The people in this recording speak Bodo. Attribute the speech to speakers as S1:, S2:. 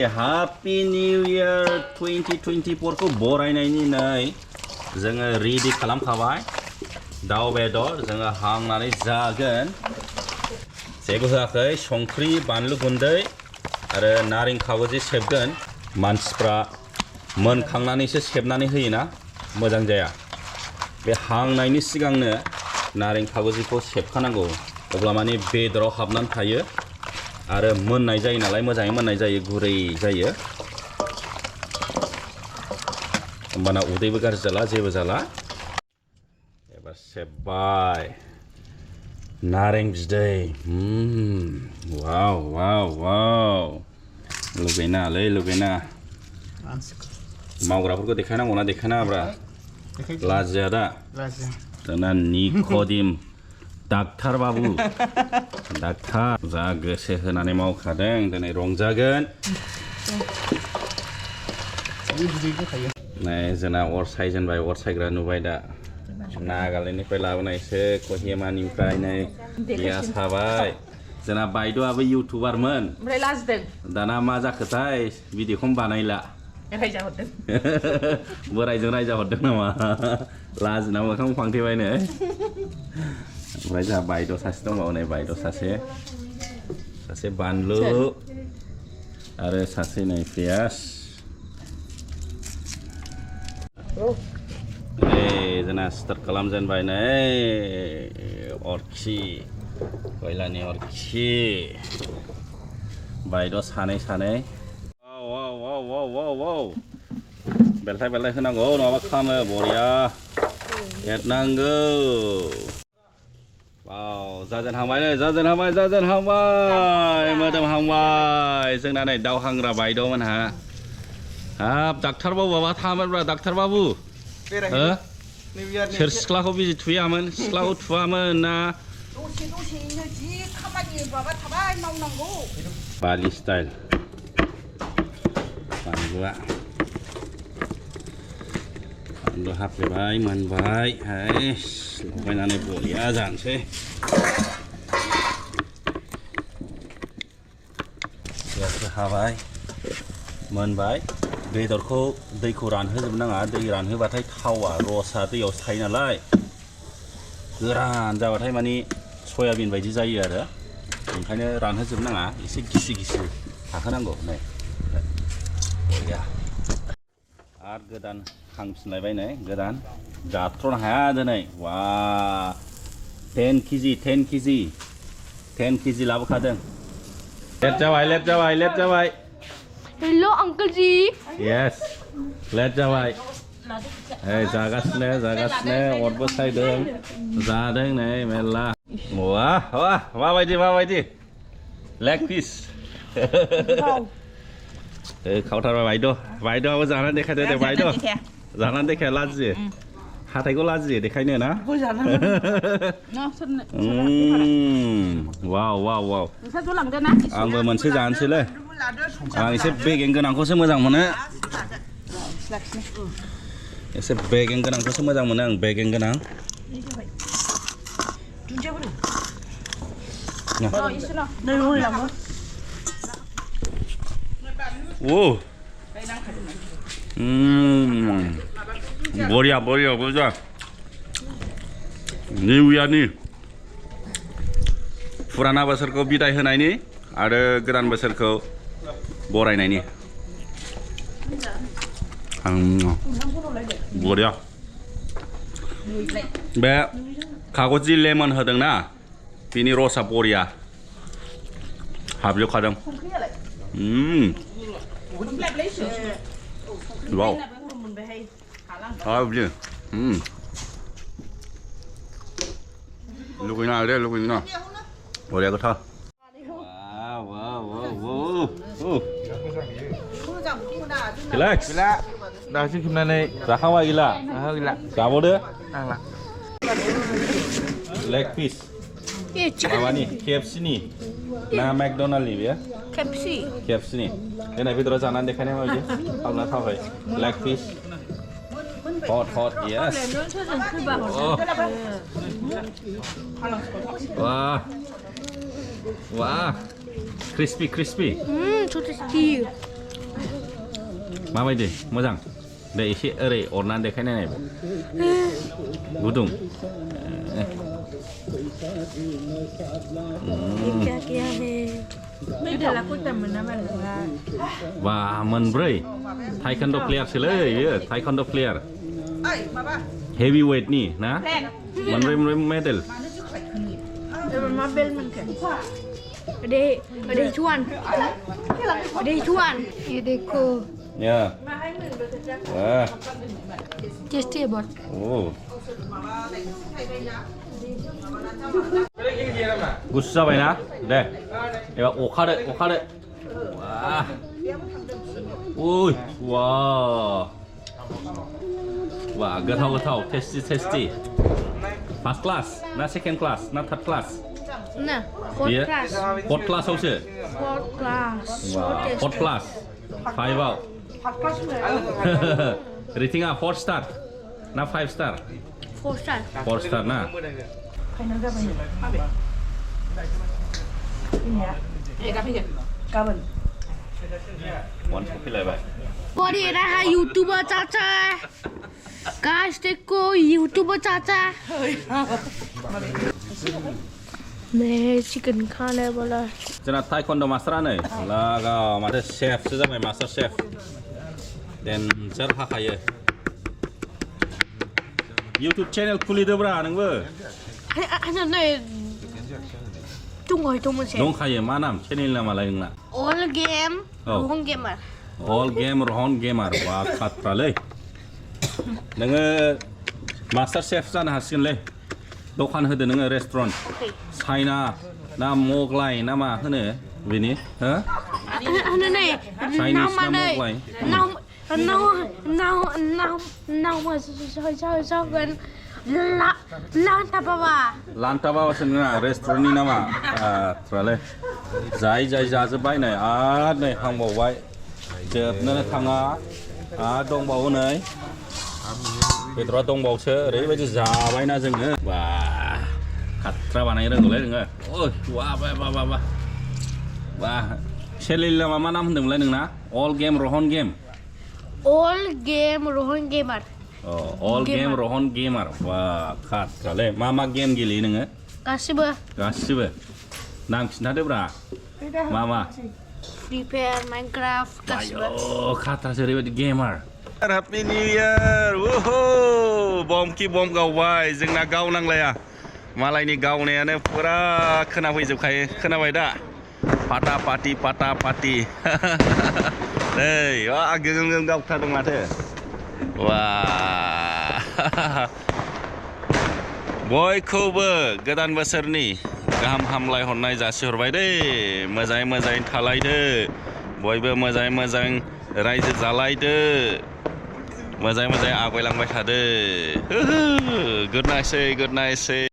S1: Happy New Year 2024खौ बरायनायनि नै जोङो रेडि खालामखाबाय दाउ बेदर जोङो हांनानै जागोन जेबो होआखै संख्रि बानलु गुन्दै आरो नारें खागजि सेबगोन मानसिफ्रा मोनखांनानैसो सेबनानै होयोना मोजां जाया बे हांनायनि सिगांनो नारें खागजिखौ सेबखानांगौ अब्ला माने बेदराव हाबनानै थायो आरो मोननाय जायो नालाय मोजाङै मोननाय जायो गुरै जायो होमबाना उदैबो गाज्रि जाला जेबो जाला एबार सेबबाय नारें बिदै वाव वाव वाव लुगैनालै लुगैना मावग्राफोरखौ देखायनांगौना देखायनाङाब्रा लाजिया दा जोंना निक'दिम डाक्टार बाबु डाक्टार जा गोसो होनानै मावखादों दिनै रंजागोन नै जोंना अर सायजेनबाय अर सायग्रा नुबाय दा नागालेण्डनिफ्राय लाबोनायसो कहिमानिफ्राय नै पियास हाबाय जोंना बायद'आबो इउटुबारमोन
S2: ओमफ्राय लाजिदों
S1: दाना मा जाखोथाय भिडिअखौनो बानायला
S2: रायजाहरदों
S1: बोरायजों रायजाहरदों नामा लाजिना मोखां फांथेबायनो ओमफ्राय जोंहा बायद' सासे दंबावो नै बायद' सासे बानलु आरो सासे नै पियास जोंना स्टार्ट खालामजेनबाय नै अरखि खयलानि अरखि बायद' सानै बेलथाय बेलथाय होनांगौ नङाबा खामो बरिया एरनांगौ वाव जाजेनहांबाय मोदोमहांबाय जोंना नै दाउ हांग्रा बायद'मोनहा हाब डाक्टार बाबुआ थामारब्रा डाक्टार बाबु सोर सिख्लाखौ बिजि थुयामोन सिख्लाखौ थुवामोन ना
S2: दसेनो जि खामानि माबा थाबाय मावनांगौ
S1: बालि स्टाइल बानलुआ बानलु हाफ्लेबाय मोनबाय लगायनानै बरिया जानोसै पियासबो हाबाय मोनबाय बेदरखौ दैखौ रानहोजोबनाङा दै रानहोबाथाय थावा रसआ दैयाव थायो नालाय गोरान जाबाथाय माने सयाबिन बायदि जायो आरो ओंखायनो रानहोजोबनाङा एसे गिसि थाहोनांगौ नै बरिया आरो गोदान हांफिनलायबाय नै गोदान जाथ्र'नो हाया दिनै वा 10 केजि लाबोखादों लेट जाबाय
S2: हेल' अंकल जी
S1: यस लेट जाबाय जागासिनो अरबो सायदों जादों नै मेरला वाह माबायदि लेग पिस खावथारबाय बायद'आबो जानानै देखायदो दे बायद' जानानै देखाया लाजियो हाथायखौ लाजियो देखायनो ना वाव आंबो मोनसे जानोसैलै आं एसे बेगें गोनांखौसो मोजां मोनो आं बेगें गोनां बरिया निउ इयारनि फुराना बोसोरखौ बिदाय होनायनि आरो गोदान बोसोरखौ बरायनायनि बरिया बे कागजि लेमन होदोंना बिनि रसआ बरिया हाबजोबखादों वाव बिदि लुगैना बरिया गोथाव रिलेक्स
S3: दासो खेबनानै
S1: जाखांबाय गैला जाबावदो
S3: नांला
S1: लेग पिस माबानि KFC-नि ना मेकड'नाल्डनि बेयो KFC-नि देनाय बेदराव जानानै देखायनाय माबायदि थावना थावाखै लेग पिस hot yes वाह crispy
S2: so tasty
S1: माबायदि मोजां दे एसे ओरै अरनानै देखायनाय नायबाय गुदुं
S4: क्या क्या है
S2: Itulah aku temen nama lu.
S1: बा मोनब्रै थाइकान्ड' प्लेयारसोलै बेयो थाइकान्ड' प्लेयार
S2: Oi, Baba.
S1: हेभि वेटनि ना
S2: Ren.
S1: मोनब्रै medal
S2: Mana sih kayak gini? Mana bel mungkin.
S4: ada cuan ada cuan ये देखो
S1: เนี่ย
S4: टेस्टी है बहुत
S1: โอ้ गुसु जाबाय ना दे एबा अखादो वा उय वा वा गोथाव टेस्टी फार्स्ट क्लास ना सेकेन्ड क्लास ना थार्ड क्लास
S4: ना फोर्थ क्लास
S1: फोर्थ क्लासावसो
S4: फोर्थ क्लास
S1: वा फोर्थ क्लास फाइभआव रेटिंआ 4 स्टार ना 5 स्टार
S4: फोर्थ स्टार
S1: 4 स्टार ना
S2: Kawan.
S1: वन फैलायबाय
S4: और ये रहा यूट्यूबर चाचा गाइस देखो यूट्यूबर चाचा मैं चिकन खाने वाला
S1: जोंना ताइक्वान्ड' मास्टारा नै लागाव माथो शेफसो जाबाय मास्टार शेफ देनजार हाखायो इउटुब चेनेल खुलिदोब्रा नोंबो
S4: आंना नै दंखायो
S1: दंखायो मा नाम चेनेल नामालाय नोंना
S4: ऑल गेम
S1: औ।
S4: Rohan gamer
S1: all game Rohan gamer बा खाथ्रालै नोङो मास्टार शेफ जानो हासिगोनलै दखान होदो नोङो रेस्टुरेन्ट
S4: ओके
S1: चाइना ना मोगलाई ना मा होनो बेनि हो
S4: आंना नै
S1: Chinese
S4: नाव
S1: ना
S4: मानै
S1: मोगलाई
S4: नाव जागोन लांटाबाबा
S1: लान्टाबाबासो नोंना रेस्टुरेन्टनि नामा खाथ्रालै जाय जाजोब्बाय नै आरो नै हांबावबाय जोबनोनो थाङा आरो दंबावो नै बेदरा दंबावसो ओरैबायदि जाबायना जोङो बा खाथ्रा बानायनो रोंगौलै नोङो ओइ वा बा चेनेलनि नामा मा नाम होन्दोंमोनलाय नोंना all game Rohan game
S4: all game Rohan gamer
S1: all game Rohan gamer बा खाथ्रालै मा गेम गेलेयो नोङो गासिबो नाम खिन्थादोब्रा मा
S4: फ्री फायर माइनक्राफ्ट गासिबो
S1: ayo खाथ्रासो ओरैबायदि गेमार हेपि निउ इयार ओहो बम गावबाय जोंना गावनांलाया मालायनि गावनायानो फुरा खोनाफैजोबखायो खोनाबाय दा पाटा पाटि नै गोगोम गावथारदों माथो वा बयखौबो गोदान बोसोरनि गाहाम हामलाय हरनाय जासिहरबाय दै मोजाङै थालायदो बयबो मोजाङै रायजो जालायदो मोजाङै आवगायलांबाय थादो गुड नाइटसै